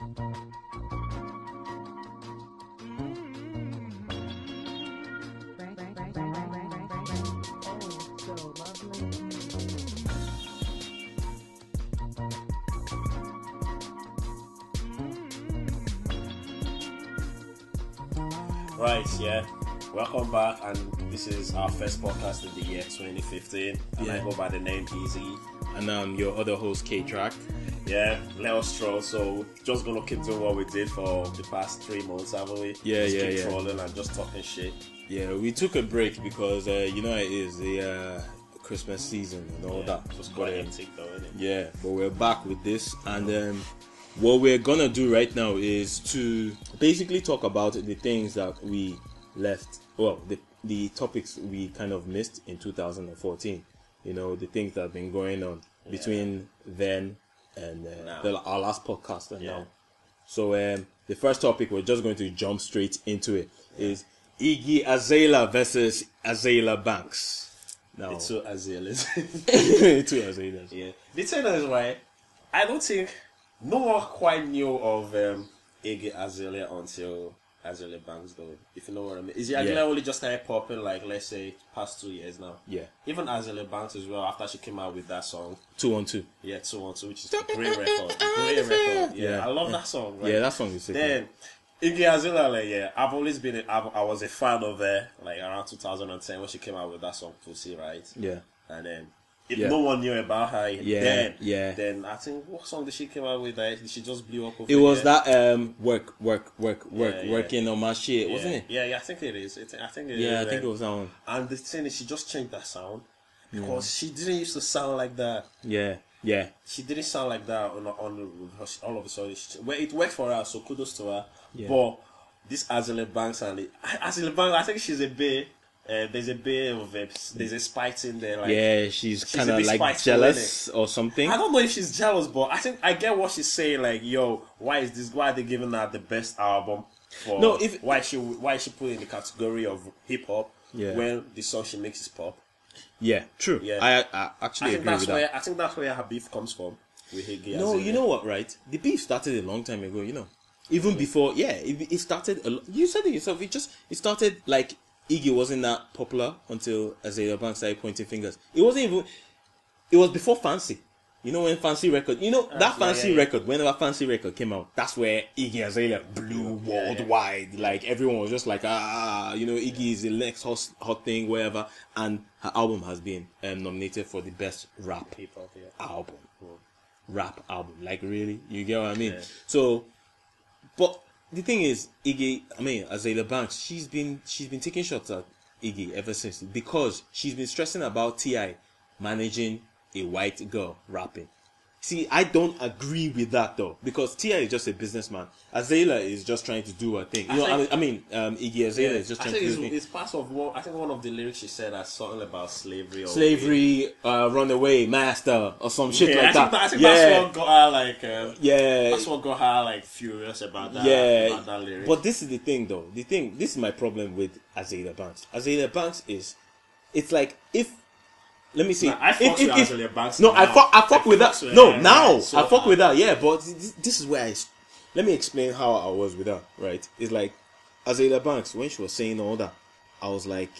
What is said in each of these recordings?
Right, yeah. Welcome back, and this is our first podcast of the year 2015. And I go by the name Easy. And I'm your other host, K-Track. Yeah, let us troll. So, just gonna keep doing what we did for the past 3 months, haven't we? Keep trolling and just talking shit. Yeah, we took a break because, you know, it is the Christmas season and all that. Just quite hectic though, isn't it? Yeah, but we're back with this, and what we're gonna do right now is to basically talk about the things that we left, well, the topics we kind of missed in 2014. You know, the things that have been going on between then and our last podcast and now. So the first topic, we're just going to jump straight into it, is Iggy Azalea versus Azaelia Banks. Now, it's two Azaelias. Two Azaelias. Yeah. The thing is, right, I don't think no one quite knew of Iggy Azalea until Azaelia Banks, though, if you know what I mean. Is Azaelia only just started popping, like, let's say, past 2 years now? Yeah. Even Azaelia Banks as well, after she came out with that song. 212. Yeah, 212, which is a great record. Great record. Yeah, I love that song. Right? Yeah, that song is sick. Then, Iggy Azalea, like, I've always been, I was a fan of her, like, around 2010 when she came out with that song, Pussy, right? Yeah. And then, if no one knew about her then I think, what song did she come out with that she just blew up over it was that working on my shit, wasn't it? Yeah, I think it is. I think it it was that one. And the thing is, she just changed that sound because she didn't used to sound like that. Yeah. She didn't sound like that on all of a sudden. It worked for her, so kudos to her. Yeah. But this Azaelia Banks Azaelia Banks, I think she's a bit. There's a bit of there's a spite in there. Like, she's kind of like jealous or something. I don't know if she's jealous, but I think I get what she's saying. Like, yo, why are they giving her the best album? Why is she put in the category of hip hop when the song she makes is pop? Yeah, true. Yeah, I actually agree with that. I think that's where her beef comes from with Iggy. No, you know what, right? The beef started a long time ago. You know, even before. Yeah, it started. You said it yourself. It started like. Iggy wasn't that popular until Azaelia Banks started pointing fingers. It was before Fancy. You know when Fancy record, that Fancy record, whenever Fancy record came out, that's where Iggy Azalea blew worldwide. Like, everyone was just like, Iggy is the next hot thing, wherever. And her album has been nominated for the best rap album. Rap album. Like, really? You get what I mean? Yeah. So, but the thing is, Azaelia Banks, she's been taking shots at Iggy ever since because she's been stressing about T.I. managing a white girl rapping. See, I don't agree with that though because T.I. is just a businessman. Azaelia is just trying to do her thing. Iggy Azalea is just trying to do her thing. It's part of I think one of the lyrics she said has something about slavery. Runaway, master, or some shit like that. I think that's what got her like. That's what got her like furious about that. Yeah, about that lyric. But this is the thing though. This is my problem with Azaelia Banks. Azaelia Banks it's like if. Let me see. I fuck with Azaelia Banks. No, I fuck with that. No, now I fuck with that. Yeah, but this is where let me explain how I was with her. Right? It's like Azaelia Banks when she was saying all that, I was like,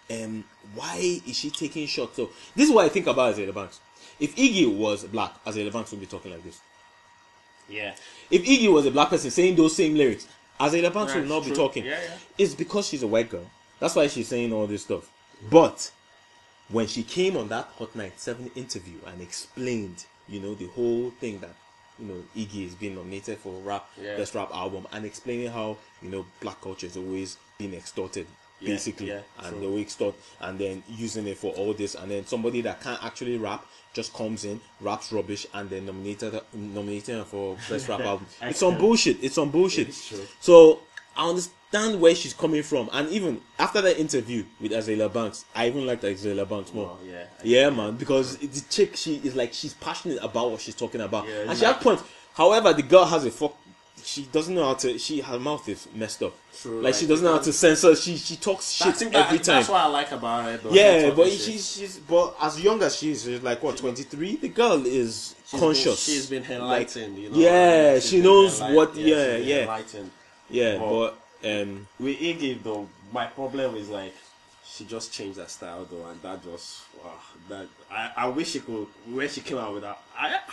why is she taking shots? So this is what I think about Azaelia Banks. If Iggy was black, Azaelia Banks would be talking like this. Yeah. If Iggy was a black person saying those same lyrics, Azaelia Banks would not be talking. Yeah. It's because she's a white girl. That's why she's saying all this stuff. But when she came on that Hot 97 interview and explained, the whole thing that, Iggy is being nominated for best rap album and explaining how, black culture has always been extorted, basically, and they will extort and then using it for all this, and then somebody that can't actually rap just comes in, raps rubbish, and then nominated her for best rap album. It's some bullshit. It's true. So I understand where she's coming from, and even after that interview with Azaelia Banks, I even liked Azaelia Banks more. Man, because the chick, she's passionate about what she's talking about, and she has points. However, the girl has she doesn't know how to. Her mouth is messed up. True, like she doesn't know how to censor. She talks shit every time. That's what I like about her. Though. Yeah, but she's but as young as she's like what 23. The girl is conscious. She's been enlightened. You know. Yeah, she knows what. Yeah. Enlightened. Yeah, but with Iggy though, my problem is like she just changed her style though, and that just I wish she could. Where she came out with that,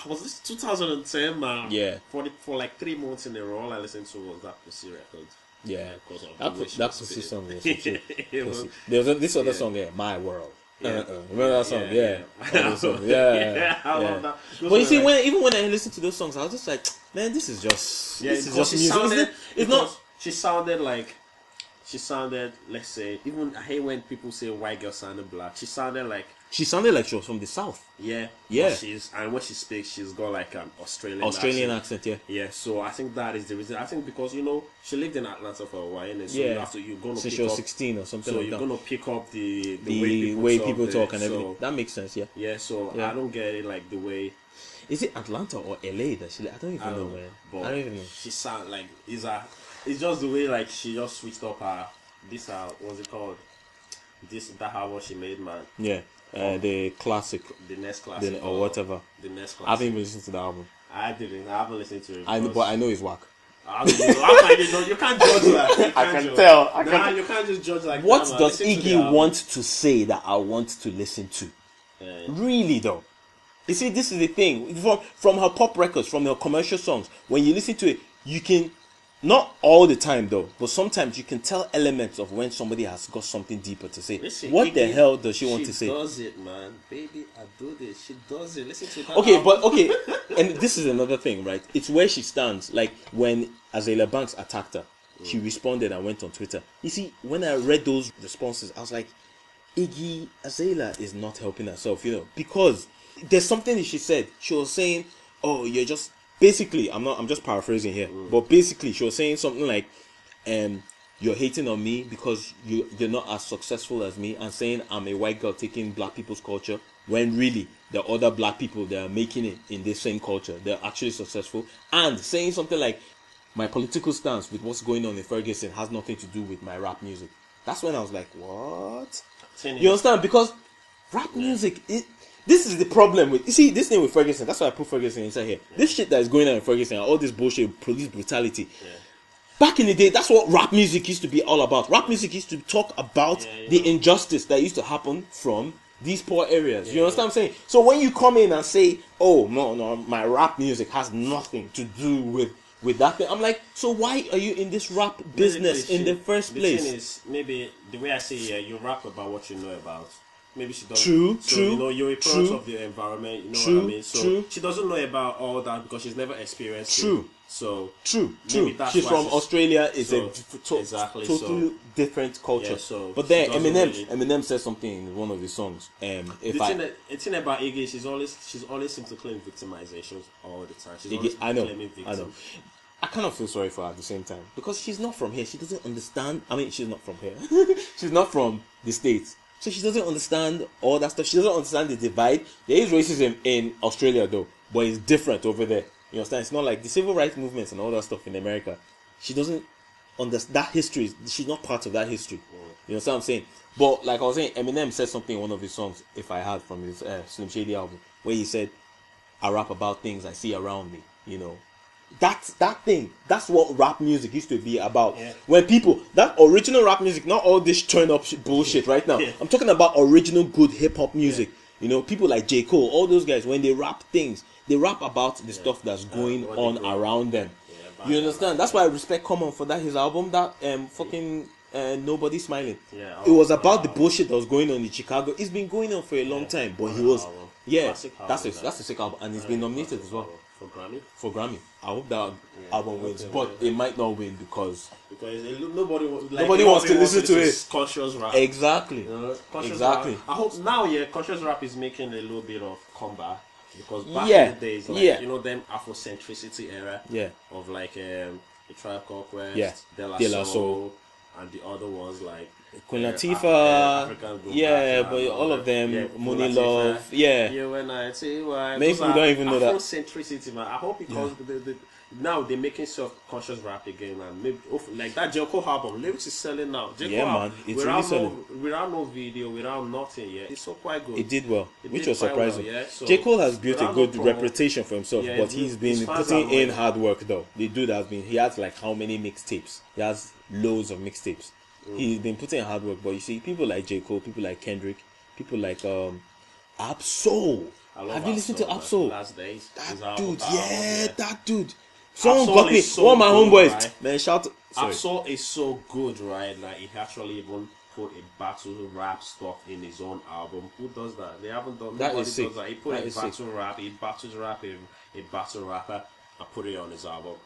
was this 2010 man. Yeah. For like 3 months in a row, all I listened to was that Pussy record. Yeah, because of that Pussy song was there was this other song here, My World. Remember that song? Yeah. I love that. But you see, even when I listen to those songs, I was just like, man, this is just music. She sounded, let's say, even I hate when people say white girl sounded black. She sounded like she was from the South. Yeah. And when she speaks, she's got like an Australian accent. Yeah. So I think that is the reason. I think because she lived in Atlanta for a while, and so you're gonna since pick she was up, 16 or something. So like you're that. gonna pick up the way people talk and everything. That makes sense. Yeah. Yeah. So I don't get it like the way. Is it Atlanta or LA that she? I don't even know, man. I don't even know. She sound like it's just the way like she just switched up her what's it called? That album she made, man. Yeah. The classic. The next classic. Or whatever. The next classic. I haven't even listened to the album. I didn't. I haven't listened to it. But I know it's whack. You can't judge that. I can tell. You can't just judge like what that. What does Iggy want to say that I want to listen to? Really though. You see, this is the thing. From her pop records, from her commercial songs, when you listen to it, you can, not all the time though, but sometimes you can tell elements of when somebody has got something deeper to say. Listen, what the hell does she want to say? She does it, man. Baby, I do this. She does it. Listen to that. Okay, and this is another thing, right? It's where she stands. Like when Azaelia Banks attacked her, she responded and went on Twitter. You see, when I read those responses, I was like, Iggy Azalea is not helping herself, because there's something that she said. She was saying, "Oh, you're just basically." I'm just paraphrasing here, but basically, she was saying something like, "You're hating on me because you're not as successful as me," and saying I'm a white girl taking black people's culture when really the other black people that are making it in this same culture, they're actually successful, and saying something like, "My political stance with what's going on in Ferguson has nothing to do with my rap music." That's when I was like, "What?" You understand? Because rap music, this is the problem with, you see, this thing with Ferguson, that's why I put Ferguson inside here. This shit that is going on in Ferguson, all this bullshit, police brutality. Back in the day, that's what rap music used to be all about. Rap music used to talk about the injustice that used to happen from these poor areas. You understand what I'm saying? So when you come in and say, "Oh, no, my rap music has nothing to do with that thing," I'm like, so why are you in this rap business in the first place? The thing is, maybe the way I say it, you rap about what you know about. Maybe she doesn't. True. You're a product of the environment. You know what I mean? So she doesn't know about all that because she's never experienced it. So True. That's she's from Australia. It's exactly totally different culture. Yeah, but then Eminem says something in one of his songs. The thing about Iggy, she's always seems to claim victimizations all the time. She's always claiming victim. I know. I kind of feel sorry for her at the same time because she's not from here. She doesn't understand. I mean, she's not from here. She's not from the States. So she doesn't understand all that stuff. She doesn't understand the divide. There is racism in Australia though, but it's different over there. You understand? It's not like the civil rights movements and all that stuff in America. She doesn't understand that history. She's not part of that history. You understand what I'm saying? But like I was saying, Eminem said something in one of his songs, if I had, from his Slim Shady album, where he said, "I rap about things I see around me." That's what rap music used to be about. When people, that original rap music, not all this turn up bullshit right now. I'm talking about original good hip hop music. People like J. Cole, all those guys, when they rap things, they rap about the stuff that's going on around them. You understand? That's why I respect Common for that, his album, that Nobody Smiling. It was about the bullshit that was going on in Chicago. It's been going on for a long time, but he was, that's a sick album, and he's been nominated as well. For Grammy. I hope that album wins, but it might not win because nobody wants to listen to it. Conscious rap. Exactly. Exactly. Rap. I hope now, conscious rap is making a little bit of comeback because back in the days, them Afrocentricity era, of like a Tribe Called Quest, De La Soul, and the other ones like Queen Latifah, but all of them, Money Love, when I say why, many people don't even know that. Afrocentricity, man. I hope because now they're making self-conscious rap again, and maybe like that J. Cole album, lyrics is selling now. Man, it's really selling. Without no video, without nothing, it's so quite good. It did well, which was surprising. So, J. Cole has built a good reputation for himself, but he's been putting in hard work though. The dude he has like how many mixtapes? He has loads of mixtapes. He's been putting in hard work, but you see, people like J. Cole, people like Kendrick, people like Absol. Have you listened to Absol? Last Days. That dude, that dude. Someone got me. One of my homeboys, right? Man, shout. Absol is so good, right? Like he actually even put a battle rap stuff in his own album. Who does that? They haven't done. That is sick. He put a battle rap. He battles rap a battle rapper and put it on his album.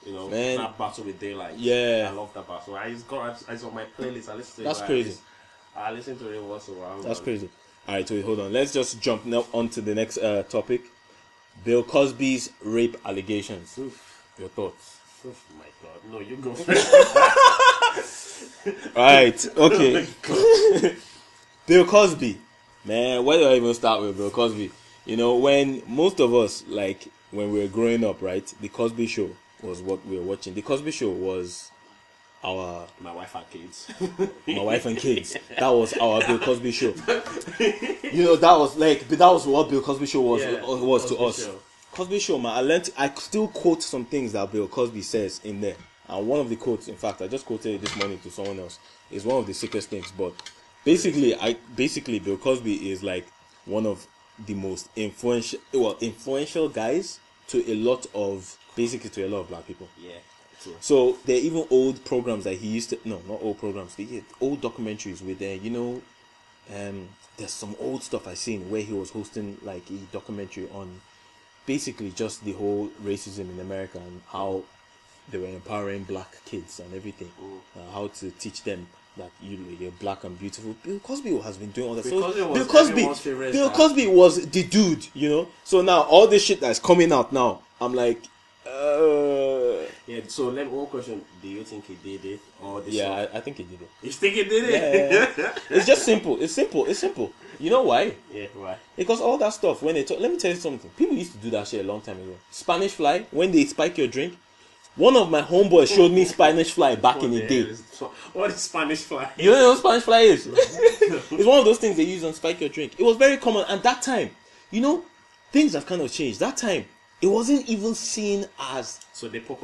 You know, man, that battle with Daylight. Yeah, I love that battle. It's on my playlist. I listen to it. That's crazy. I listen to it once in a while. That's crazy. All right, wait, hold on. Let's just jump now on to the next topic. Bill Cosby's rape allegations. Oof. Your thoughts? Oh my God! No, you go first. Right. Okay. Bill Cosby, man. Where do I even start with Bill Cosby? You know, when most of us, like when we were growing up, right? The Cosby Show was what we were watching. The Cosby Show was my wife and kids. My wife and kids. That was our Bill Cosby Show. You know, that was what Bill Cosby Show was to us. Show. Cosby Show, man. I still quote some things that Bill Cosby says in there. And one of the quotes, in fact, I just quoted it this morning to someone else, is one of the sickest things. But basically, Bill Cosby is like one of the most influential guys to a lot of black people. Yeah. True. So there are even old programs that he used to, not old programs, old documentaries with there's some old stuff I've seen where he was hosting like a documentary on basically just the whole racism in America and how they were empowering black kids and everything, how to teach them that you're black and beautiful. Bill Cosby has been doing all that. Bill Cosby was the dude, you know. So now all this shit that's coming out now, I'm like, yeah. So one question: do you think he did it, or this? Yeah, I think he did it. You think he did it? Yeah. It's just simple. It's simple. You know why? Yeah, why? Because all that stuff when they talk. Let me tell you something. People used to do that shit a long time ago. Spanish fly, when they spike your drink. One of my homeboys showed me Spanish fly back in the day. What is Spanish fly? You know what Spanish fly is? It's one of those things they use on spike your drink. It was very common at that time. You know, things have kind of changed. That time, it wasn't even seen as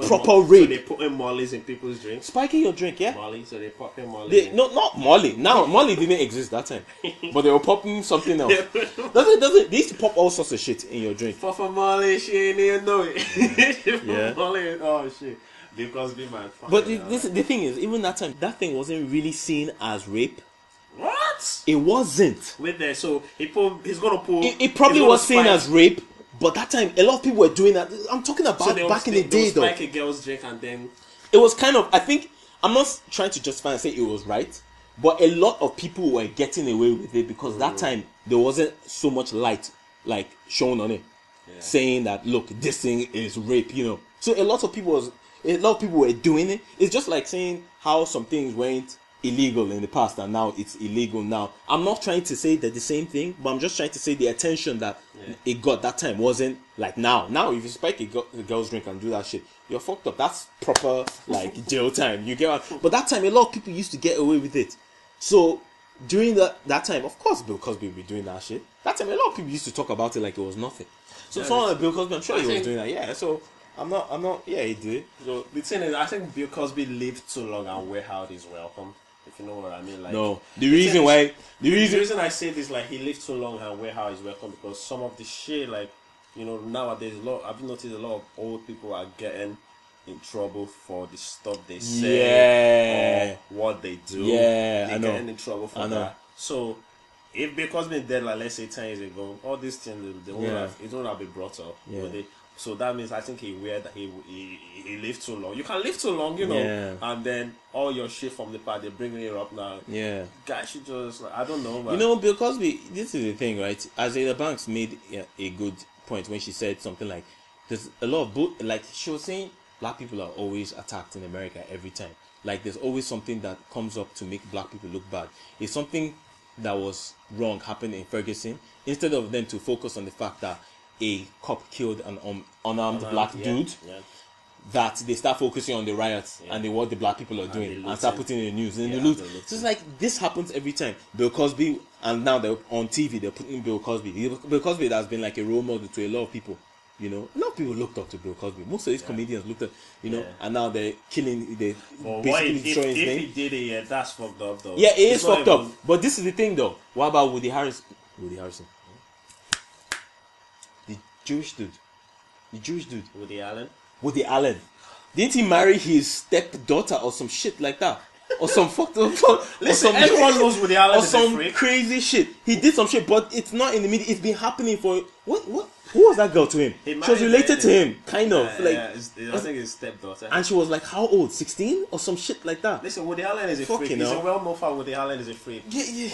proper rape. So they put in mollies in people's drinks? Spiking your drink, yeah. Molly, so they pop in molly. Not molly. Now, molly didn't exist that time. But they were popping something else. They used to pop all sorts of shit in your drink. Pop a molly, she ain't even know it. Yeah. Molly, oh shit. Because be man. But the thing is, even that time, that thing wasn't really seen as rape. What? It wasn't. Wait there, so he's gonna pull... It probably was seen as rape. But that time, a lot of people were doing that. I'm talking about back in the day, though. Spike a girl's drink and then... It was kind of... I think... I'm not trying to justify and say it was right. But a lot of people were getting away with it because that time, there wasn't so much light, like, shown on it. Yeah. Saying that, look, this thing is rape, you know. So a lot of people were doing it. It's just like saying how some things weren't illegal in the past and now it's illegal now. I'm not trying to say that the same thing, but I'm just trying to say the attention that it got that time wasn't like now. Now if you spike a girl's drink and do that shit, you're fucked up. That's proper like jail time. You get what? But that time a lot of people used to get away with it. So during that time, of course Bill Cosby would be doing that shit. That time a lot of people used to talk about it like it was nothing. So someone like Bill Cosby, I'm sure he was doing that. Yeah, so I'm not. Yeah, he did. So the thing is, I think Bill Cosby lived too long and warehouse is welcome. If you know what I mean, like no. The reason I say this, like he lived too long and warehouse is welcome because some of the shit, like you know, nowadays I've noticed a lot of old people are getting in trouble for the stuff they say or what they do. Yeah, they're getting in trouble for that. So if Bill Cosby dead, like let's say 10 years ago, all these things it won't have been brought up. Yeah. So that means I think he lived too long. You can live too long, you know, and then all your shit from the past, they're bringing it up now. Yeah. Guys should just, I don't know, man. You know, Bill Cosby, this is the thing, right? Azaelia Banks made a good point when she said something like, there's a lot of, like, she was saying, black people are always attacked in America every time. Like, there's always something that comes up to make black people look bad. If something that was wrong happened in Ferguson, instead of them to focus on the fact that a cop killed an unarmed black dude, that they start focusing on the riots and what the black people are doing and start putting in the news and the loot. So it's like, this happens every time. Bill Cosby, and now they're on TV, they're putting Bill Cosby. Bill Cosby has been like a role model to a lot of people. You know, a lot of people looked up to Bill Cosby. Most of these comedians looked up, you know, and now they're killing, they're basically destroying his name. If he did it, that's fucked up, though. Yeah, it is fucked up. But this is the thing, though. What about Woody Harrison? The Jewish dude. Woody Allen. Didn't he marry his stepdaughter or some shit like that? Or some fucked up. Listen, everyone knows Woody Allen is a freak. Or some crazy shit. He did some shit, but it's not in the media. It's been happening for what? Who was that girl to him? She was related to him, kind of. I think his stepdaughter. And she was like, how old? 16 or some shit like that. Listen, Woody Allen is a freak. He's a well-known fan. Woody Allen is a freak. Yeah.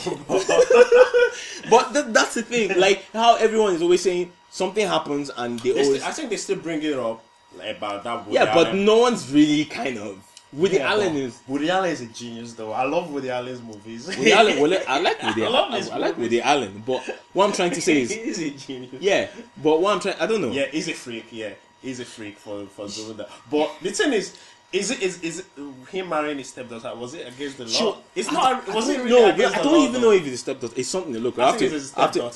But that's the thing. Like, how everyone is always saying something happens and I think they still bring it up about that Woody Allen. But no one's really kind of... Woody Allen is a genius, though. I love Woody Allen's movies. Woody Allen, I like Woody Allen, but what I'm trying to say is he's a genius. Yeah, but what I'm trying, I don't know. Yeah, he's a freak. Yeah, he's a freak for doing that. But the thing is it him marrying his stepdaughter? Was it against the law? It's not. Was it really against the law? I don't even know if it's a stepdaughter. It's something to look at.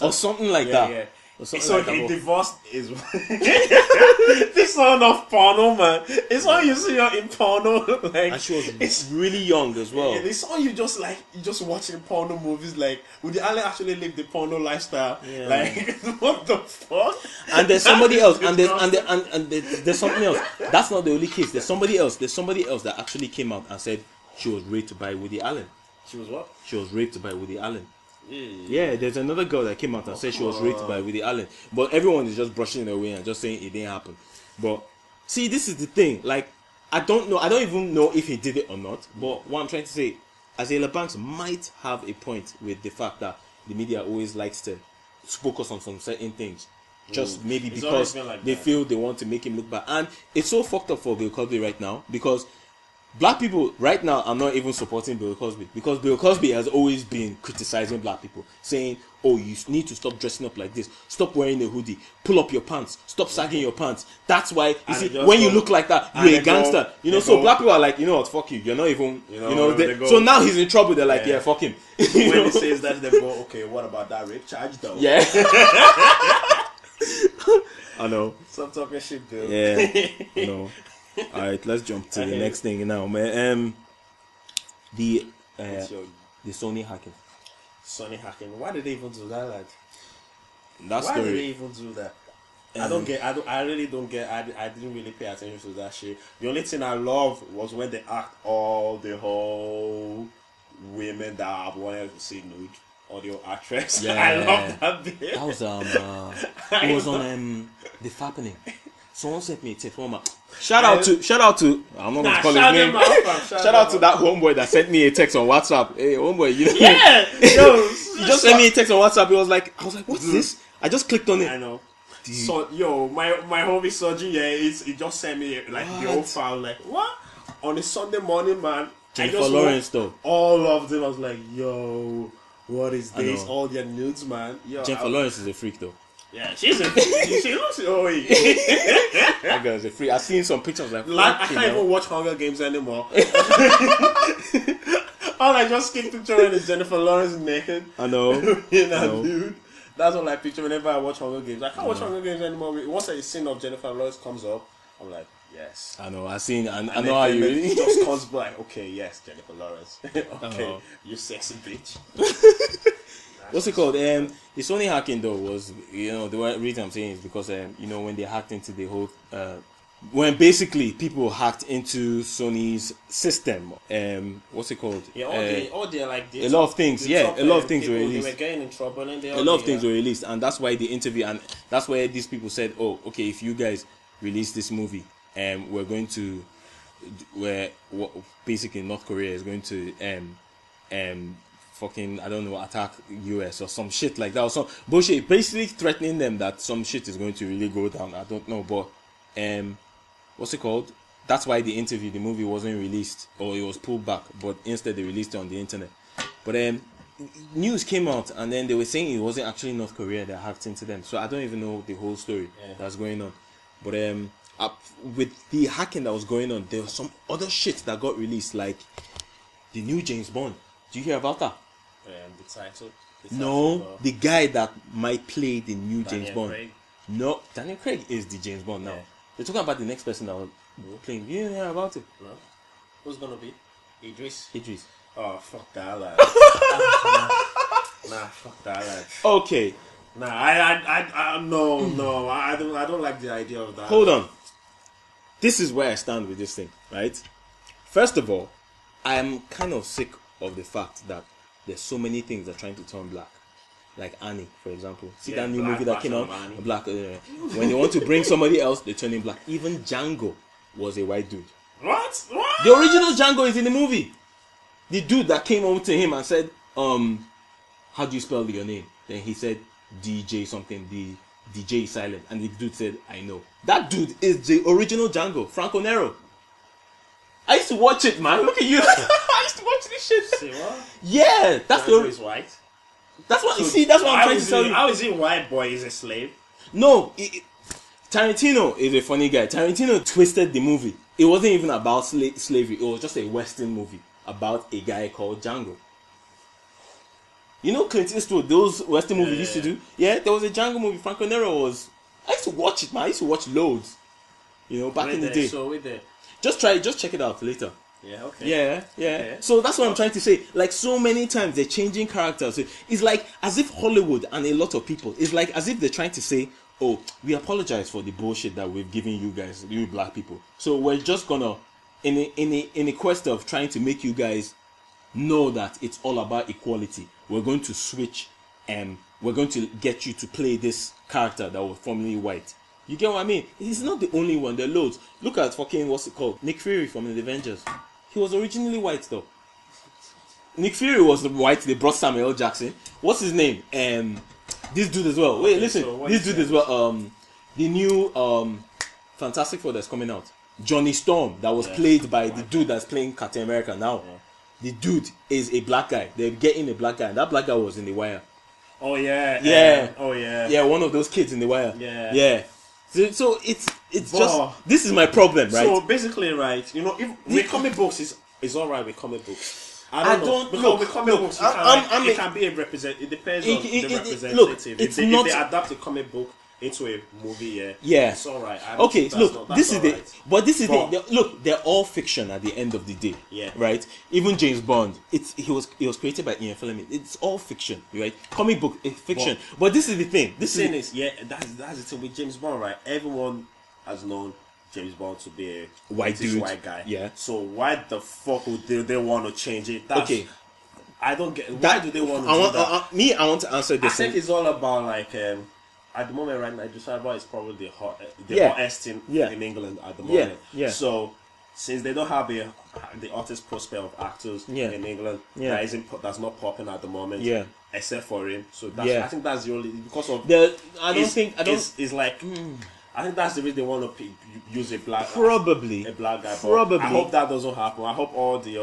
Or something like that. Yeah. So he divorced his this son of porno, man. It's all you see her in porno, like, and she was really young as well. Yeah, it's all you just watching porno movies. Like, would Allen actually live the porno lifestyle? Yeah. Like, what the fuck? And there's somebody else, and there's something else. That's not the only case. There's somebody else that actually came out and said she was raped by Woody Allen. She was what? She was raped by Woody Allen. Yeah, there's another girl that came out and said she was raped by Woody Allen, but everyone is just brushing it away and just saying it didn't happen. But see, this is the thing. Like, I don't even know if he did it or not. But what I'm trying to say, Azaelia Banks might have a point with the fact that the media always likes to focus on some certain things, just maybe because they feel they want to make him look bad. And it's so fucked up for Bill Cosby right now, because black people right now are not even supporting Bill Cosby, because Bill Cosby has always been criticizing black people, saying, oh, you need to stop dressing up like this, stop wearing a hoodie, pull up your pants, stop sagging your pants. That's why, you see, when you look like that, you're a gangster. So black people are like, you know what, fuck you, you're not even, so now he's in trouble. They're like, yeah, fuck him. When he says that, they go, okay, what about that rape charge though? Yeah. I know. Stop talking shit, Bill. Yeah, I know. All right, let's jump to the next thing now, man. The Sony hacking. Sony hacking. Why did they even do that, lad? Why did they even do that? I really don't get. I didn't really pay attention to that shit. The only thing I loved was when they act all the whole women that I wanted to see nude. Audio actress. Yeah. I love that bit. That was it was on The Fappening. Someone sent me a text. Shout out to I'm not gonna call his name. Shout out to that homeboy that sent me a text on WhatsApp. Hey homeboy, you he just sent me a text on WhatsApp. I was like, what's this? I just clicked on it. I know. So my homie Soji, he just sent me like the old file. Like, what? On a Sunday morning, man. Jennifer Lawrence though. All of them. I was like, yo, what is this? All their nudes, man. Yo, Jennifer Lawrence is a freak though. Yeah, she's a freak. She looks that girl's a freak. I've seen some pictures like I can't even watch Hunger Games anymore. All I just keep picturing is Jennifer Lawrence naked. I know. Dude. That's all I picture whenever I watch Hunger Games. I can't watch Hunger Games anymore. Once a scene of Jennifer Lawrence comes up, I'm like, yes. I know. I know how you really just comes by. Okay, yes, Jennifer Lawrence. Okay, you sexy bitch. What's it called? The Sony hacking though was, the reason I'm saying is because when they hacked into the whole when basically people hacked into Sony's system, what's it called? Yeah, a lot of things. A lot of things were released. They were getting in trouble, and a lot of things were released, and that's why the interview, and that's why these people said, "Oh, okay, if you guys release this movie, we're going to, basically North Korea is going to fucking, I don't know, attack US or some shit like that, or some bullshit, basically threatening them that some shit is going to really go down. I don't know, but what's it called? that's why the movie wasn't released, or it was pulled back, but instead they released it on the internet. But news came out, and then they were saying it wasn't actually North Korea that hacked into them. So I don't even know the whole story that's going on. But with the hacking that was going on, there was some other shit that got released, like the new James Bond. Do you hear about that? The title. No, the guy that might play the new Daniel James Bond. Craig. No, Daniel Craig is the James Bond now. Yeah. They're talking about the next person that was playing. You didn't hear about it? No. Who's gonna be? Idris. Oh, fuck that lad. Nah, fuck that lad. Okay. Nah, I no, I don't like the idea of that. Hold on. This is where I stand with this thing, right? First of all, I'm kind of sick of the fact that there's so many things that are trying to turn black. Like Annie, for example. See that new movie that came out? Black. When they want to bring somebody else, they turn him black. Even Django was a white dude. What? The original Django is in the movie. The dude that came over to him and said, how do you spell your name? Then he said DJ something, the DJ is silent. And the dude said, I know. That dude is the original Django, Franco Nero. I used to watch it, man. Look at you. I used to watch this shit. Say what? Yeah, that's Django the... is white? That's what you see. That's what I'm trying to tell you. How is he white boy is a slave? No, Tarantino is a funny guy. Tarantino twisted the movie. It wasn't even about slavery. It was just a Western movie about a guy called Django. You know Clint Eastwood, those Western movies used to do? Yeah, there was a Django movie. Franco Nero was... I used to watch it, man. I used to watch loads. You know, back in the day. So with Just check it out later. Yeah, okay. Yeah. So that's what I'm trying to say. Like, so many times they're changing characters. It's like as if Hollywood and a lot of people, it's like as if they're trying to say, oh, we apologize for the bullshit that we've given you guys, you black people. So we're just gonna, in a quest of trying to make you guys know that it's all about equality, we're going to switch and we're going to get you to play this character that was formerly white. You get what I mean? He's not the only one. There are loads. Look at fucking, what's it called? Nick Fury from the Avengers. He was originally white though. Nick Fury was white. They brought Samuel L. Jackson. What's his name? This dude as well. Wait, listen. So this dude as well. The new Fantastic Four that's coming out. Johnny Storm, that was played by the dude that's playing Captain America now. Yeah. The dude is a black guy. They're getting a black guy. And that black guy was in The Wire. Oh yeah. Yeah. Oh yeah. Yeah, one of those kids in The Wire. Yeah. Yeah. So it's just, this is my problem, right? So basically, right, you know, if with comic books is all right with comic books. I don't know. Because with comic books, it can be a it depends on the representative. Look, if they adapt a comic book into a movie, yeah, it's all right. This is the look, they're all fiction at the end of the day. Yeah. Right? Even James Bond, he was created by Ian Fleming. It's all fiction, right? Comic book is fiction. But this is the thing. That's the thing with James Bond, right? Everyone has known James Bond to be a white guy. Yeah. So why the fuck would they want to change it? Okay. I don't get why do they want to do that? I want to answer this. I think it's all about like at the moment right now, Idris Elba is probably the hottest thing in England at the moment. Yeah. So since they don't have the hottest prospect of actors in England, that's not popping at the moment. Yeah. Except for him. So I think that's the only because of it's like. I think that's the reason they want to use a black guy. But I hope that doesn't happen. I hope all the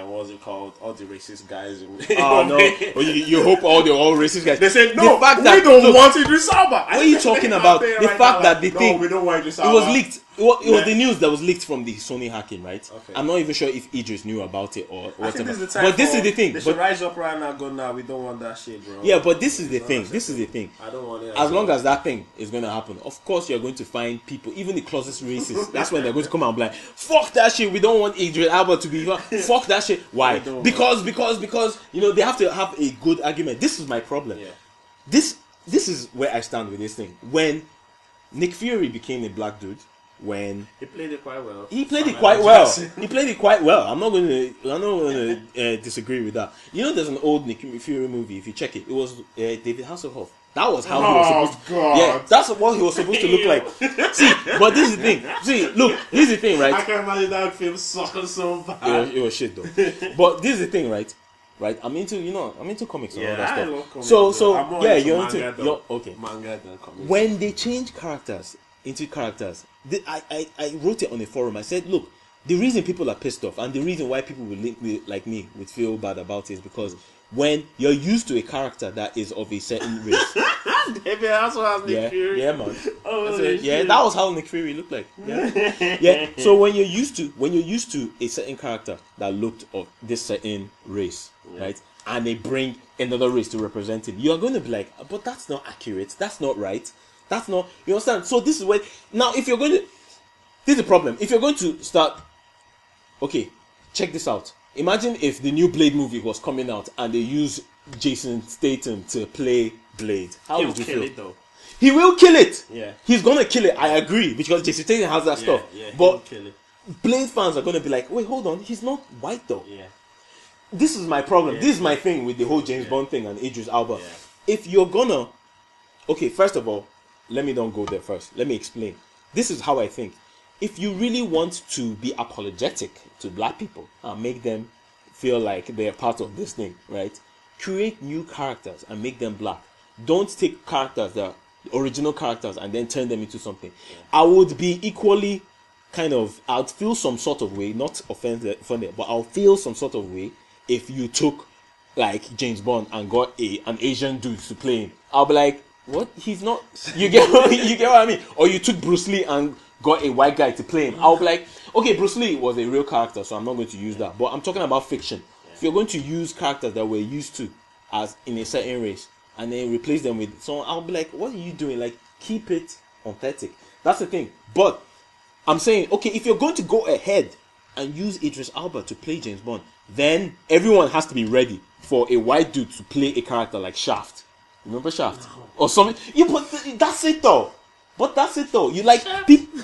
what's it called? All the racist guys. No. You hope all racist guys. They said no. We don't want Idris Elba. What are you talking about? The fact that the thing we don't want Idris Elba. It was leaked. It was the news that was leaked from the Sony Hacking, right? Okay. I'm not even sure if Idris knew about it or whatever. But this is the thing. They should rise up right now. Go now. We don't want that shit, bro. Yeah, but this is the thing. This is the thing. I don't want it. As long as that thing is going to happen, of course you're going to find people, even the closest racists. That's when they're going to come out and be like, "Fuck that shit. We don't want Idris Elba to be. Fuck that shit." Why? Because you know they have to have a good argument. This is my problem. Yeah. This is where I stand with this thing. When Nick Fury became a black dude. When he played it quite well. He played it quite well. I'm not going to disagree with that. You know, there's an old Nick Fury movie. If you check it, it was David Hasselhoff. That was how he was supposed to. Yeah, that's what he was supposed to look like. See, but this is the thing. See, look, this is the thing, right? I can imagine that film sucking so bad. It was shit though. But this is the thing, right? Right, I'm into comics and all that stuff. I love comics, so you're into manga than comics. When they change characters, into characters. I wrote it on a forum. I said, look, the reason people are pissed off and the reason why people like me would feel bad about it is because when you're used to a character that is of a certain race. That's what I was Nick Fury. Yeah, man. That was how Nick Fury looked like. Yeah. So when you're used to a certain character that looked of this certain race, right, and they bring another race to represent him, you're going to be like, but that's not accurate. That's not right. That's not. You understand? So this is where now if you're going to, this is the problem. If you're going to start, okay, check this out. Imagine if the new Blade movie was coming out and they use Jason Statham to play Blade. How would you feel? It, though. He will kill it. Yeah. He's gonna kill it. I agree because Jason Statham has that stuff. Yeah, but Blade fans are gonna be like, wait, hold on, he's not white though. Yeah. This is my problem. This is my thing with the whole James Bond thing and Idris Elba. Yeah. If you're gonna, okay, first of all, let me not go there first. Let me explain. This is how I think. If you really want to be apologetic to black people and make them feel like they're part of this thing, right? Create new characters and make them black. Don't take characters that are original characters and then turn them into something. Yeah. I would be equally I'd feel some sort of way, not offended, but I'll feel some sort of way if you took like James Bond and got an Asian dude to play him. I'll be like, what? He's not. You get what I mean? Or you took Bruce Lee and got a white guy to play him. I'll be like, okay, Bruce Lee was a real character, so I'm not going to use that. But I'm talking about fiction. If you're going to use characters that we're used to as in a certain race and then replace them with someone, I'll be like, what are you doing? Like, keep it authentic. That's the thing. But I'm saying, okay, if you're going to go ahead and use Idris Elba to play James Bond, then everyone has to be ready for a white dude to play a character like Shaft. Remember Shaft? No. Or something. Yeah, but that's it though. You like people.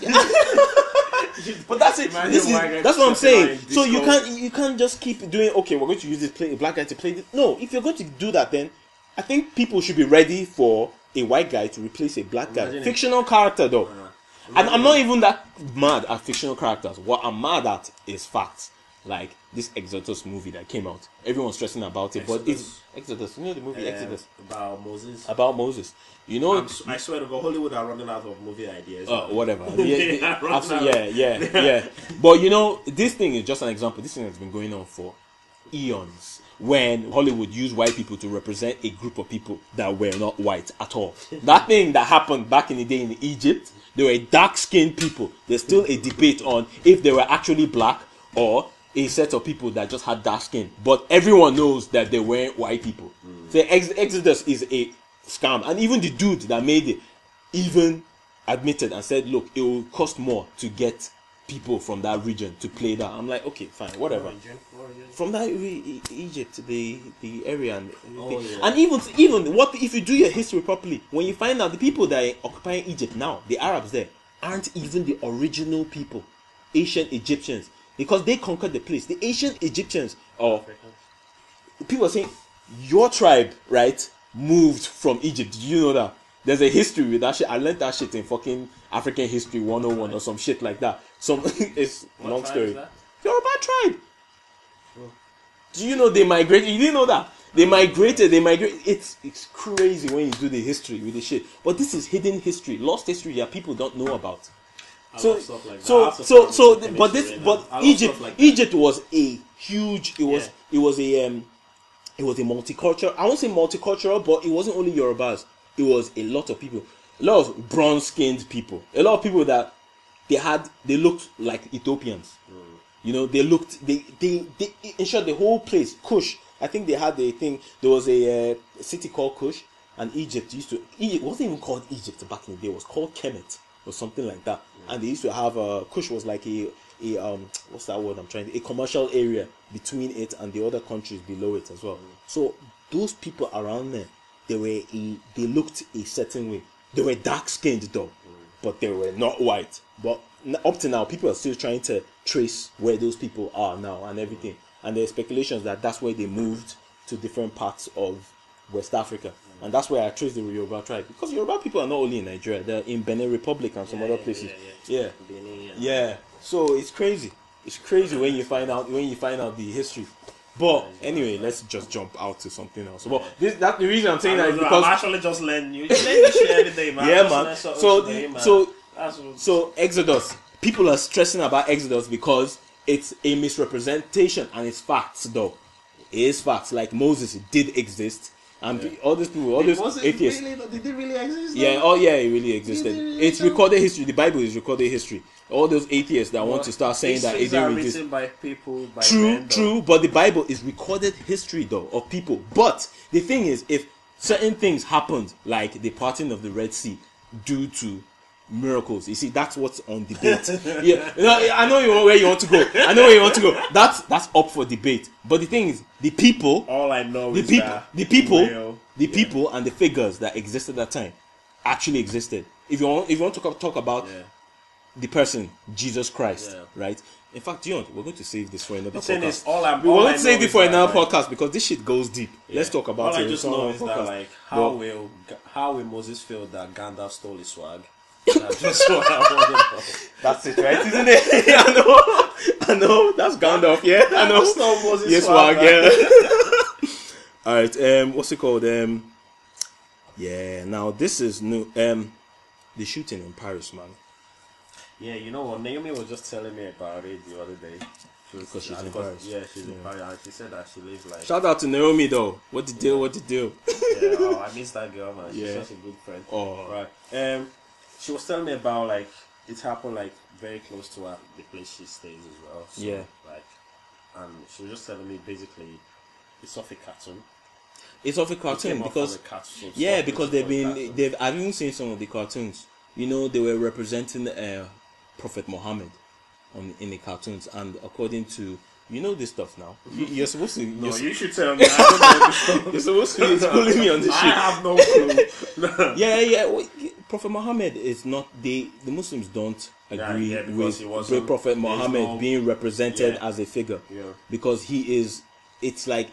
But that's it. That's what I'm saying. So you can't just keep doing. Okay, we're going to use this a black guy to play this. No, if you're going to do that, then I think people should be ready for a white guy to replace a black guy. Fictional character though. And I'm not even that mad at fictional characters. What I'm mad at is facts. Like this Exodus movie that came out. Everyone's stressing about it, but it's Exodus. You know the movie Exodus about Moses. You know, I swear to God, Hollywood are running out of movie ideas. Whatever. Yeah. But you know, this thing is just an example. This thing has been going on for eons. When Hollywood used white people to represent a group of people that were not white at all. That thing that happened back in the day in Egypt, they were dark-skinned people. There's still a debate on if they were actually black or a set of people that just had dark skin. But everyone knows that they weren't white people. So Exodus is a scam. And even the dude that made it even admitted and said, look, it will cost more to get people from that region to play that. I'm like, okay, fine, whatever. From that Egypt, the area, and even what if you do your history properly, when you find out the people that are occupying Egypt now, the Arabs there, aren't even the original people, ancient Egyptians, because they conquered the place. The ancient Egyptians, or people are saying your tribe, right, moved from Egypt. Did you know that? There's a history with that shit. I learned that shit in fucking African History 101 or some shit like that. It's a long story. Yoruba tribe. Do you know they migrated? You didn't know that? They migrated. It's crazy when you do the history with the shit. But this is hidden history, lost history that people don't know about. Egypt was a huge. It was a multicultural. I won't say multicultural, but it wasn't only Yorubas. It was a lot of people, a lot of brown-skinned people, a lot of people that they looked like Ethiopians. You know, they in short, the whole place, Kush. I think they had a thing. There was a city called Kush, and Egypt wasn't even called Egypt back in the day. It was called Kemet or something like that. And they used to have Kush was like a what's that word a commercial area between it and the other countries below it as well. So those people around there, they looked a certain way. They were dark skinned though, but they were not white. But up to now, people are still trying to trace where those people are now and everything. And there are speculations that that's where they moved to different parts of West Africa. And that's where I trace the Yoruba tribe. Because Yoruba people are not only in Nigeria, they're in Benin Republic and some other places. Yeah. So it's crazy. It's crazy when you find out the history. But anyway, let's just jump out to something else. But the reason I'm saying that is because I'm actually just learning. You learn this shit every day, man. Yeah, man. So So Exodus, people are stressing about Exodus because it's a misrepresentation and it's facts though. It is facts. Like Moses did exist. And all these people, all these atheists. Did it really exist? Yeah, it really existed. It's recorded history. The Bible is recorded history. All those atheists that want to start saying that it didn't exist. Written by people, by true, but the Bible is recorded history though of people. But the thing is, if certain things happened, like the parting of the Red Sea, due to miracles, you see, that's what's on debate. Yeah, I know where you want to go. That's up for debate. But the thing is, the people, all I know the is people, that the people, people, and the figures that existed at that time actually existed. If you want to talk about the person, Jesus Christ, right? In fact, Dion, we're going to save this for another podcast. We're going to save it for another podcast because this shit goes deep. Let's talk about it. All I just know is that, like, how will Moses feel that Gandalf stole his swag? That's what I want to know. That's it, right? Isn't it? I know. That's Gandalf, yeah. I know. Stole Moses yes, swag, yeah. All right. What's it called? Yeah. Now this is new. The shooting in Paris, man. Yeah, you know what? Naomi was just telling me about it the other day. Because she's in Paris. Yeah, she's in Paris. And she said that she lives like... Shout out to Naomi, though. What the deal? Yeah, I miss that girl, man. She's such a good friend. Oh. Right. She was telling me about, like, it happened, like, very close to the place she stays as well. So, like, and she was just telling me, basically, it's off a cartoon. It's off a cartoon because... because I've even seen some of the cartoons. You know, they were representing Prophet Muhammad in the cartoons, and according to this stuff now, you're supposed to. You should tell me. I don't know this stuff. You're supposed to be schooling me on this shit. I have no clue. Well, Prophet Muhammad is not. The Muslims don't agree with Prophet Muhammad being represented as a figure because he is. It's like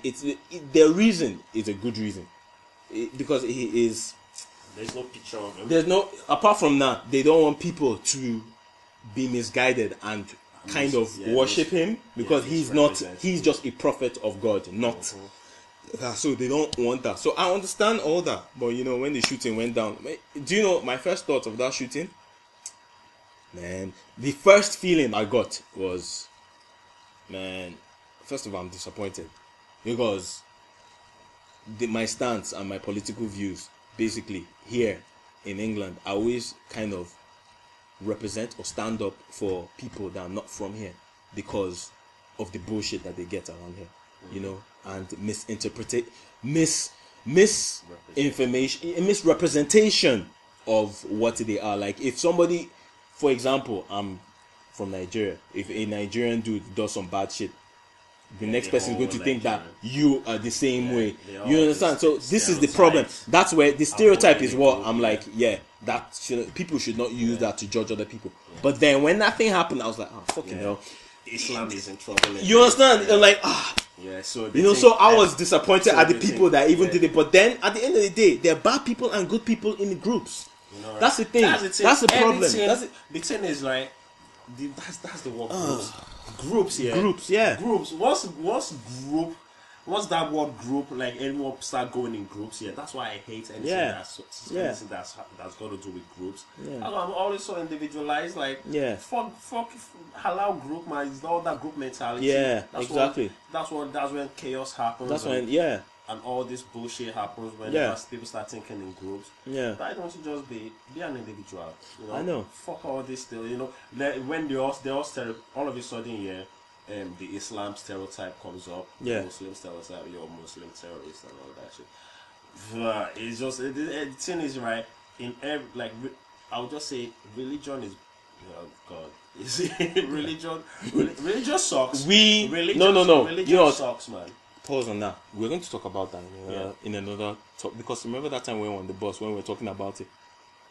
their reason is a good reason because he is. There's no picture of him. Apart from that, they don't want people to be misguided and kind of worship him because he's just a prophet of God, not. So they don't want that. So I understand all that. But when the shooting went down, do you know my first thought of that shooting? Man, the first feeling I got was, first of all, I'm disappointed because my stance and my political views, basically here in England, I always kind of represent or stand up for people that are not from here because of the bullshit that they get around here, and misrepresentation of what they are. Like if somebody, for example, I'm from Nigeria, if a Nigerian dude does some bad shit, the next person is going to think that you are the same way. You understand? So this is the problem. That's where the stereotype is what I'm like, people should not use that to judge other people. But then when that thing happened, I was like, oh, fucking hell. Islam is in trouble. You understand? Like, so I was disappointed at the people that even did it. But then at the end of the day, there are bad people and good people in the groups. That's the thing. That's the problem. The thing is, like, that's the word. Groups, Groups. Once that word group, like anyone start going in groups, that's why I hate anything that's got to do with groups. I'm always so individualized, like fuck halal group, man. It's all that group mentality. That's exactly. That's when chaos happens. That's when and all this bullshit happens when people start thinking in groups. Why don't you just be an individual? I know. Fuck all this still. When they all all of a sudden, the Islam stereotype comes up. Muslim stereotype, you're a Muslim terrorist and all that shit. It's just the thing is right in every I would just say religion is religion sucks. Religion sucks, man. Pause on that. We're going to talk about that in another talk because remember that time we were on the bus when we were talking about it.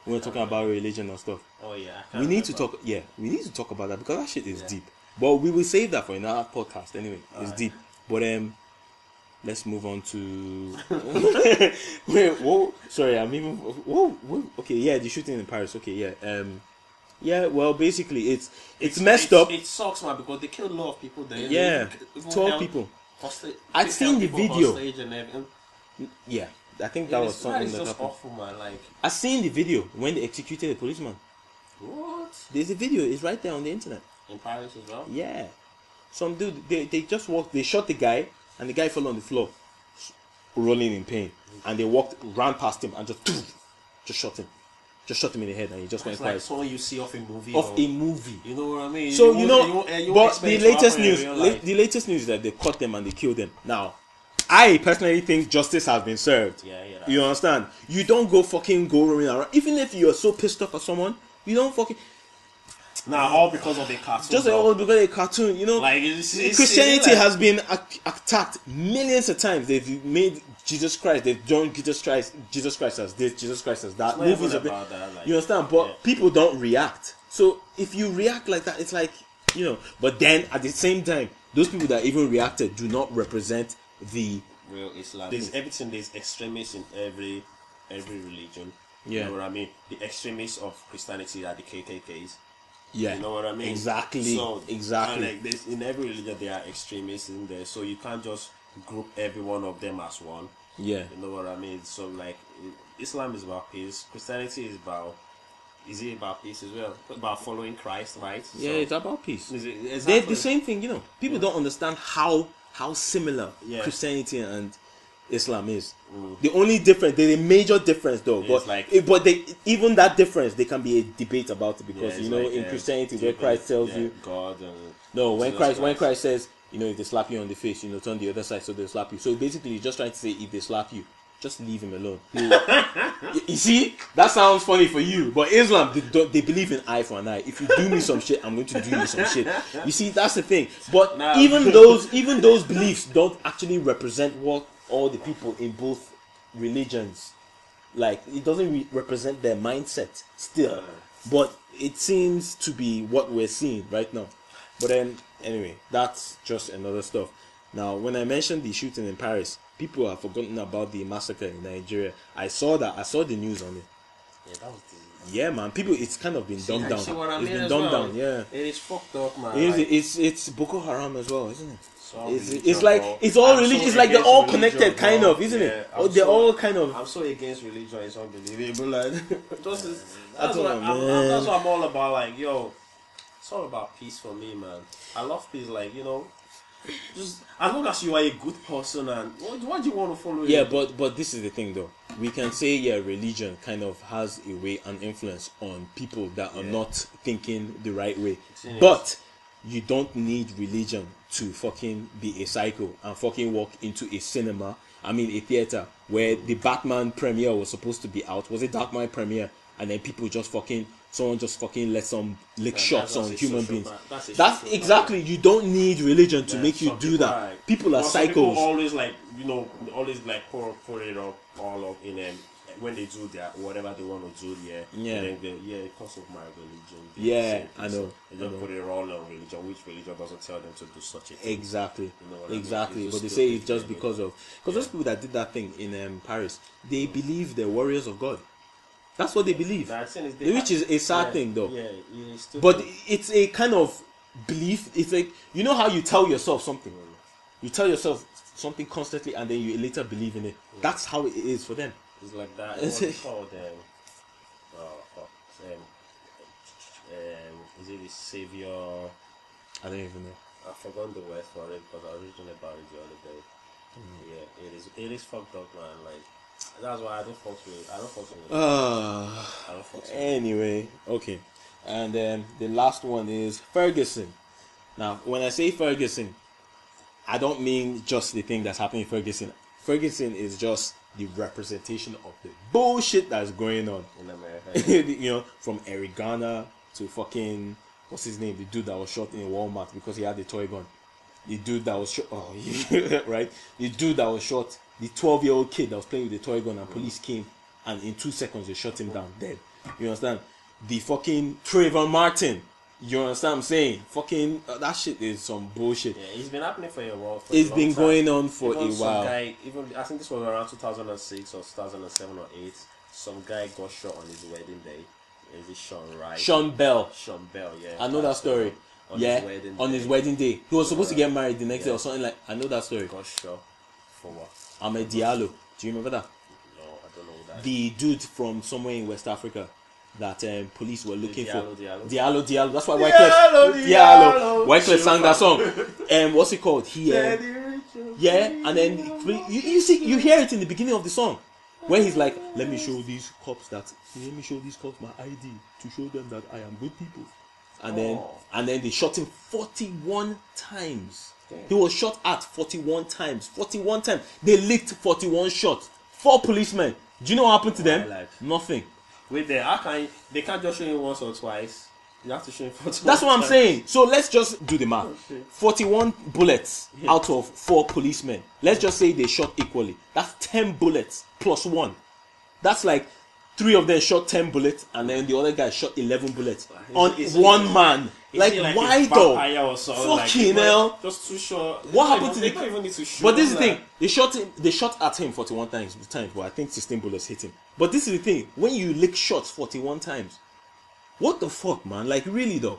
We were talking about religion and stuff. Oh yeah. We need to talk. Yeah, we need to talk about that because that shit is deep. But we will save that for another podcast anyway. It's deep. But let's move on to. Wait, whoa! Sorry, I'm even. Whoa! Okay, the shooting in Paris. Okay, well, basically, it's messed up. It sucks, man, because they killed a lot of people there. Yeah, 12 people. I've seen the video. I think that was something that happened. Awful, man. Like I seen the video when they executed the policeman. What? There's a video. It's right there on the internet. In Paris as well? Yeah. Some dude, they just walked, they shot the guy, and the guy fell on the floor, rolling in pain. And they ran past him, and just shot him. Just shot him in the head, and he just went quiet. Like someone you see off a movie. You know what I mean? So, but the latest news is that they caught them and they killed them. Now, I personally think justice has been served. Yeah. You understand? You don't go roaming around. Even if you're so pissed off at someone, you don't fucking... all because of a cartoon. Just all because of a cartoon, Like Christianity has been attacked millions of times. They've made Jesus Christ. They've drawn Jesus Christ as this, Jesus Christ as that. Movies about that. Like, you understand? But people don't react. So if you react like that, it's like But then at the same time, those people that even reacted do not represent the real Islam. There's everything. There's extremists in every religion. Yeah. You know what I mean? The extremists of Christianity are the KKKs. Yeah, you know what I mean. Exactly. So, exactly. And like in every religion there are extremists in there, so you can't just group every one of them as one. Yeah, you know what I mean. So like, Islam is about peace. Christianity is about. Is it about peace as well? About following Christ, right? Yeah, it's about peace. Exactly. They're the same thing, People don't understand how similar Christianity and Islam is. The only difference, the major difference though, even that difference, there can be a debate about it because in Christianity where Christ tells you God when Christ says if they slap you on the face, turn the other side so they'll slap you. So basically, he's just trying to say if they slap you, just leave him alone. You see, that sounds funny for you, but Islam they believe in eye for an eye. If you do me some shit, I'm going to do you some shit. You see, that's the thing. But even those beliefs don't actually represent what all the people in both religions, like, it doesn't represent their mindset still, but it seems to be what we're seeing right now. But then anyway, that's just another stuff. Now, when I mentioned the shooting in Paris, people have forgotten about the massacre in Nigeria. I saw the news on it. Yeah, that was yeah, man. People, it's kind of been dumbed down. See what I mean, it's been dumbed down. Yeah, it is fucked up, man. It's Boko Haram as well, isn't it? It's like it's all religion. It's like they're all connected, kind of, isn't it? They're all kind of. I'm so against religion. It's unbelievable. Like, that's what I'm all about. Like, yo, it's all about peace for me, man. I love peace. Like, just as long as you are a good person, and what do you want to follow? Yeah, but this is the thing, though. We can say religion kind of has a way, an influence on people that are not thinking the right way. But you don't need religion to fucking be a psycho and fucking walk into a cinema. I mean, a theater where the Batman premiere was supposed to be out. Was it Dark Knight premiere? And then people just someone just fucking let some lick shots on human beings. That's exactly. You don't need religion to make you do that. People are psychos. People always put it up all up in them when they do their whatever they want to do. Because of my religion. Yeah, I know. They don't put it all on religion, which religion doesn't tell them to do such a thing. Exactly. Exactly. But they say it's just because those people that did that thing in Paris, they believe they're warriors of God. That's what they believe, which is a sad thing, though. Yeah, but it's a kind of belief. It's like, how you tell yourself something. You tell yourself something constantly, and then you later believe in it. Yeah. That's how it is for them. It's like that. What's it called? Is it the Savior? I don't even know. I forgot the word for it, but I was reading about it the other day. Yeah, it is fucked up, man. Like, that's why I don't fuck with it. Anyway, okay. And then the last one is Ferguson. Now, when I say Ferguson, I don't mean just the thing that's happening in Ferguson. Ferguson is just the representation of the bullshit that's going on in America. From Eric Garner to fucking, what's his name? The dude that was shot in Walmart because he had the toy gun. The dude that was shot, right? The dude that was shot, the 12-year-old kid that was playing with the toy gun, and police came, and in 2 seconds they shot him down, dead. You understand? The fucking Trayvon Martin. You understand what I'm saying? Fucking that shit is some bullshit. Yeah, it's been happening for a while. It's been going on for a while. I think this was around 2006 or 2007 or 8. Some guy got shot on his wedding day. Is it Sean Wright? Sean Bell, yeah. I know that story. On his wedding day. He was supposed to get married the next day or something like. I know that story. Got shot for what? Ahmed Diallo. Do you remember that? No, I don't know that. The dude from somewhere in West Africa. that police were looking for. Diallo. That's why Wyclef sang that song. What's it called? He and then you hear it in the beginning of the song where he's like, let me show these cops my ID to show them that I am good people. And then they shot him 41 times. Damn. He was shot at 41 times. 41 times. They licked 41 shots. 4 policemen. Do you know what happened to them? Nothing. Wait there, they can't just show him once or twice. You have to show him 41 That's what I'm saying. So let's just do the math. 41 bullets out of 4 policemen. Let's just say they shot equally. That's 10 bullets plus 1. That's like 3 of them shot 10 bullets and then the other guy shot 11 bullets on one man. Like why though? Fucking hell. Just too short. What happened to the... Don't even need to shoot. But this is the thing. They shot at him 41 times, but I think 16 bullets hit him. But this is the thing. When you lick shots 41 times, what the fuck, man? Like really though?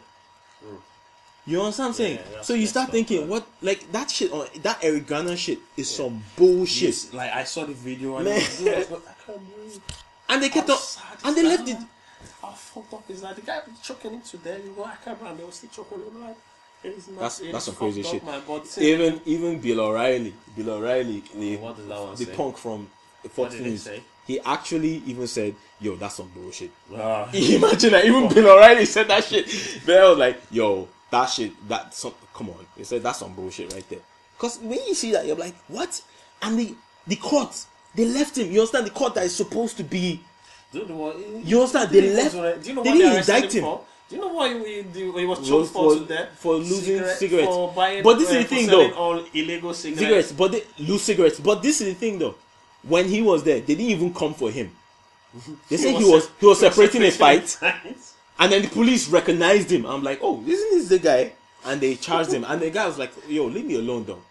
You understand what I'm saying? So you start thinking, what, like that shit, that Eric Garner shit is some bullshit. Yes, like I saw the video and I can't believe. And they kept on, and they left it. How fucked up is that? The guy choking him to death. You go, I can't remember. They were still choking him. Like, that's some crazy shit. Man, even Bill O'Reilly, what does that one the say? punk from Fox News, he actually even said, "Yo, that's some bullshit." Imagine that. Even Bill O'Reilly said that shit. But I was like, "Yo, that shit. Come on." He said that's some bullshit right there. Because when you see that, you're like, "What?" And the court. They left him. You understand? The court that is supposed to be. You understand? They left. Do you know they what didn't indict him. Do you know what he was choked for today? For losing cigarettes. For buying, but this is the thing, though. All illegal cigarettes. But they lose cigarettes. But this is the thing, though. When he was there, they didn't even come for him. They said he was separating a fight, and then the police recognized him. I'm like, oh, isn't this the guy? And they charged him, and the guy was like, yo, leave me alone, though.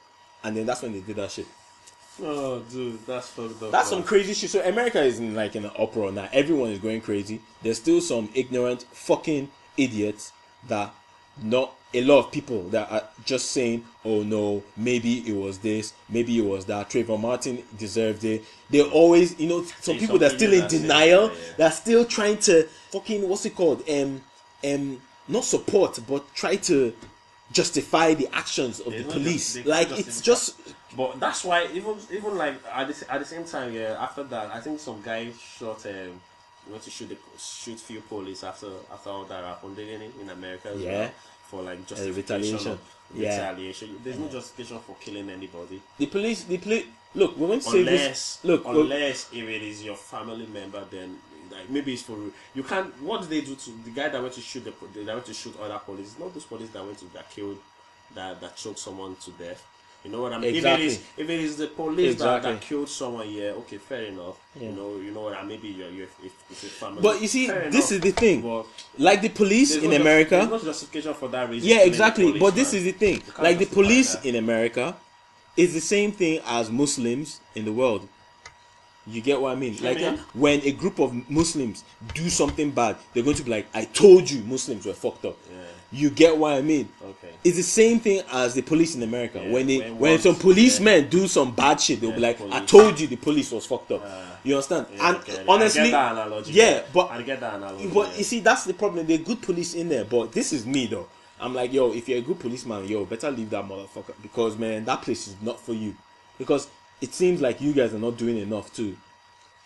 And then that's when they did that shit. Oh, dude, that's fucked up. That's some crazy shit. So America is in like in an uproar now. Everyone is going crazy. There's still some ignorant fucking idiots that not a lot of people that are just saying, oh no, maybe it was this, maybe it was that. Trayvon Martin deserved it. They always, some people that are still in denial, that are still trying to fucking, what's it called? Not support, but try to justify the actions of the police. Like it's just. But that's why even like at the same time, after that, I think some guy shot went to shoot few police after all that happened in America as well, for like justification. Retaliation. There's no justification for killing anybody. The police look, we won't say this. Unless if it is your family member, then like maybe it's for you can't. What did they do to the guy that went to shoot other police? It's not those police that killed that choked someone to death. You know what I mean? Exactly. If it is the police that killed someone, okay, fair enough. You know what I mean? Maybe it's a family. But you see, this is the thing. But like the police in America, there's no justification for that reason. Yeah, exactly. But this is the thing. Like the police in America is the same thing as Muslims in the world. You get what I mean? Like when a group of Muslims do something bad, they're going to be like, "I told you, Muslims were fucked up." Yeah. You get what I mean? Okay. It's the same thing as the police in America. Yeah, when some policemen do some bad shit, they'll be like, "I told you, the police was fucked up." You understand? Yeah, and honestly, I get that analogy. Yeah, but I get that analogy. But you see, that's the problem. They're good police in there, but this is me though. I'm like, yo, if you're a good policeman, better leave that motherfucker, because man, that place is not for you. Because it seems like you guys are not doing enough to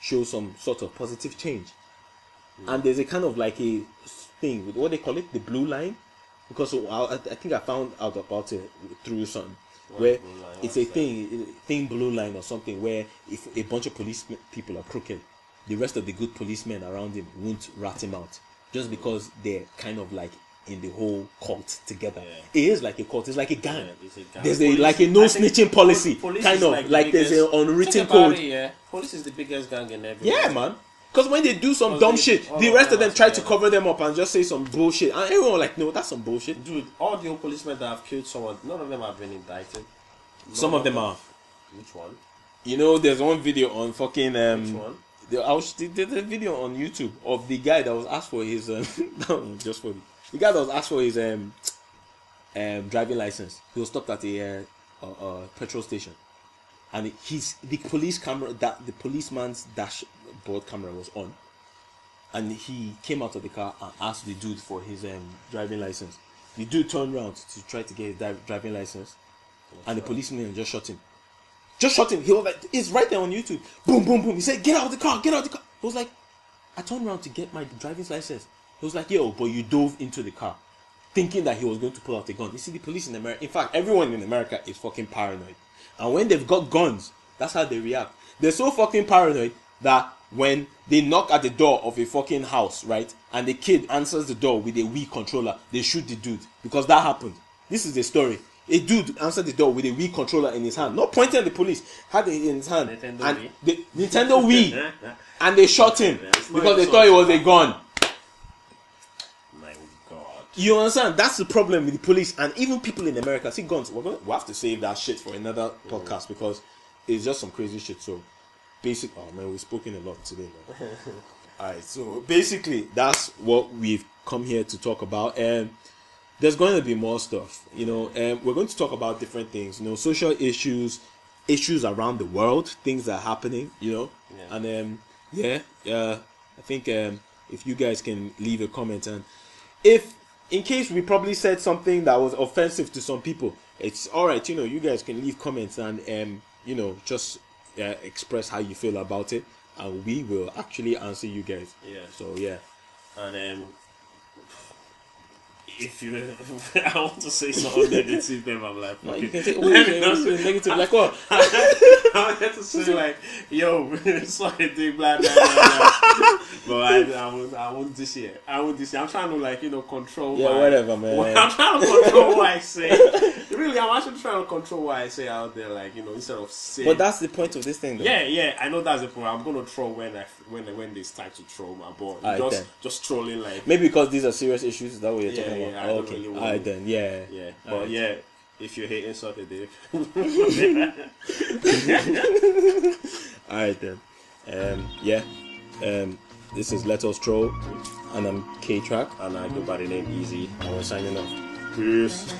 show some sort of positive change. And there's a kind of like a thing with what they call it, the blue line. Because I think I found out about it through something where it's a thing blue line or something, where if a bunch of police people are crooked, the rest of the good policemen around him won't rat him out, just because they're kind of like in the whole cult together. It is like a cult. It's like a gang. There's like a no snitching policy, kind of like there's an unwritten code. Police is the biggest gang in everywhere. Yeah, man. Because when they do some dumb shit, the rest of them try to cover them up and just say some bullshit. And everyone like, no, that's some bullshit. Dude, all the old policemen that have killed someone, none of them have been indicted. Some of them are. Which one? There's one video on fucking... Which one? There's a video on YouTube of the guy that was asked for his... just for the guy that was asked for his driving license. He was stopped at a petrol station. And the police camera, that the policeman's dashboard camera was on, and he came out of the car and asked the dude for his driving license. The dude turned around to try to get his driving license, and the policeman just shot him. Just shot him. He was like, it's right there on YouTube. Boom, boom, boom. He said, get out of the car, get out of the car. He was like, I turned around to get my driver's license. He was like, yo, but you dove into the car, thinking that he was going to pull out a gun. You see, the police in America, in fact, everyone in America is fucking paranoid. And when they've got guns, that's how they react. They're so fucking paranoid that when they knock at the door of a fucking house, right, and the kid answers the door with a Wii controller, they shoot the dude. Because that happened. This is the story. A dude answered the door with a Wii controller in his hand, not pointing at the police, had it in his hand. Nintendo Wii. And they shot him because they thought it was a gun. My God. You understand? That's the problem with the police and even people in America. See, guns. We'll have to save that shit for another podcast because it's just some crazy shit. So, oh man, we've spoken a lot today, man. Alright, so basically, that's what we've come here to talk about. And there's going to be more stuff, you know. We're going to talk about different things, you know, social issues around the world, things that are happening, you know. Yeah. And I think if you guys can leave a comment, and if in case we probably said something that was offensive to some people, it's all right, you know. You guys can leave comments and you know, just express how you feel about it, and we will actually answer you guys. Yeah. So yeah. And if you, I want to say something negative, then I'm like, no, you can say negative, like what? I want to say like, yo, it's like a thing, blah blah blah. But I won't this year. I'm trying to, like, you know, control. Yeah, whatever, man. I'm trying to control what I say. Really, I'm actually trying to control what I say out there, like, you know, instead of saying. But that's the point of this thing, though. Yeah, I know that's the point. I'm gonna troll when it's time to troll, my boy. Just trolling, like, maybe because these are serious issues. Is that what you're talking about? Yeah, okay. Really Alright then, yeah. But right. yeah, if you're hating, suck a dick. Alright then. This is Let Us Troll, and I'm K-Track, and I go by the name Easy, and we're signing off. Peace.